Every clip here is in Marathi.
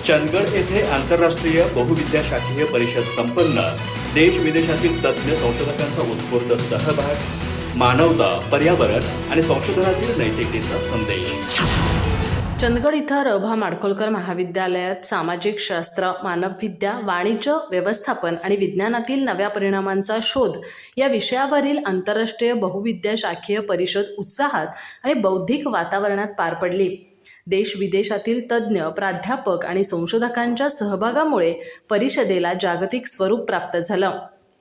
चंदगड येथे आंतरराष्ट्रीय बहुविद्याशाखीय परिषद संपन्न. देश विदेशातील तज्ज्ञ संशोधकांचा उत्स्फूर्त सहभाग. मानवता, पर्यावरण आणि संशोधनातील नैतिकतेचा संदेश. चंदगड इथं रभा माडखोलकर महाविद्यालयात सामाजिक शास्त्र, मानवविद्या, वाणिज्य, व्यवस्थापन आणि विज्ञानातील नव्या परिणामांचा शोध या विषयावरील आंतरराष्ट्रीय बहुविद्याशाखीय परिषद उत्साहात आणि बौद्धिक वातावरणात पार पडली. देश विदेशातील तज्ज्ञ, प्राध्यापक आणि संशोधकांच्या सहभागामुळे परिषदेला जागतिक स्वरूप प्राप्त झालं.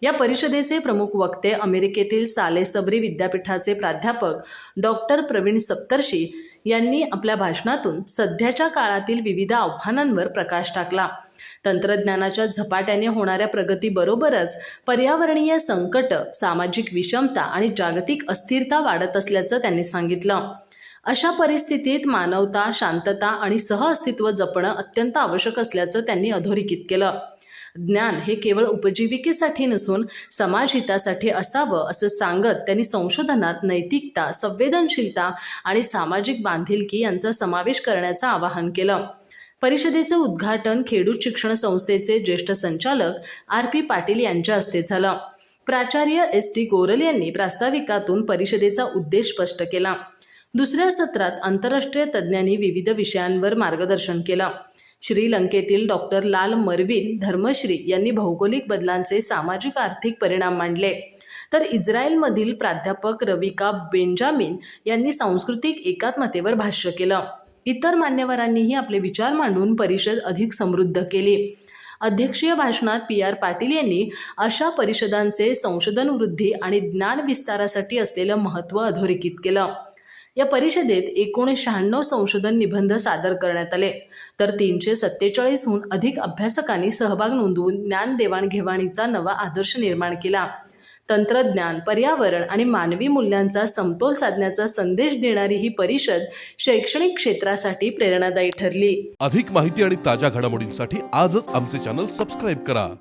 या परिषदेचे प्रमुख वक्ते अमेरिकेतील सालेसबरी विद्यापीठाचे प्राध्यापक डॉक्टर प्रवीण सप्तर्षी यांनी आपल्या भाषणातून सध्याच्या काळातील विविध आव्हानांवर प्रकाश टाकला. तंत्रज्ञानाच्या झपाट्याने होणाऱ्या प्रगतीबरोबरच पर्यावरणीय संकट, सामाजिक विषमता आणि जागतिक अस्थिरता वाढत असल्याचं त्यांनी सांगितलं. अशा परिस्थितीत मानवता, शांतता आणि सहअस्तित्व जपणं अत्यंत आवश्यक असल्याचं त्यांनी अधोरेखित केलं. ज्ञान हे केवळ उपजीविकेसाठी नसून समाजहितासाठी असावं असं सांगत त्यांनी संशोधनात नैतिकता, संवेदनशीलता आणि सामाजिक बांधिलकी यांचा समावेश करण्याचं आवाहन केलं. परिषदेचं उद्घाटन खेडूत शिक्षण संस्थेचे ज्येष्ठ संचालक RP पाटील यांच्या हस्ते झालं. प्राचार्य ST गोरल यांनी प्रास्ताविकातून परिषदेचा उद्देश स्पष्ट केला. दुसऱ्या सत्रात आंतरराष्ट्रीय तज्ज्ञांनी विविध विषयांवर मार्गदर्शन केलं. श्रीलंकेतील डॉक्टर लाल मर्विन धर्मश्री यांनी भौगोलिक बदलांचे सामाजिक आर्थिक परिणाम मांडले, तर इस्रायलमधील प्राध्यापक रविका बेंजामिन यांनी सांस्कृतिक एकात्मतेवर भाष्य केलं. इतर मान्यवरांनीही आपले विचार मांडून परिषद अधिक समृद्ध केली. अध्यक्षीय भाषणात PR पाटील यांनी अशा परिषदांचे संशोधन वृद्धी आणि ज्ञान विस्तारासाठी असलेलं महत्त्व अधोरेखित केलं. या परिषदेत 1996 संशोधन निबंध सादर करण्यात आले, तर 347हून अधिक अभ्यासकांनी सहभाग नोंदवून ज्ञान देवाणघेवाणीचा नवा आदर्श निर्माण केला. तंत्रज्ञान, पर्यावरण आणि मानवी मूल्यांचा समतोल साधण्याचा संदेश देणारी ही परिषद शैक्षणिक क्षेत्रासाठी प्रेरणादायी ठरली. अधिक माहिती आणि ताज्या घडामोडींसाठी आजच आमचे चॅनल सबस्क्राईब करा.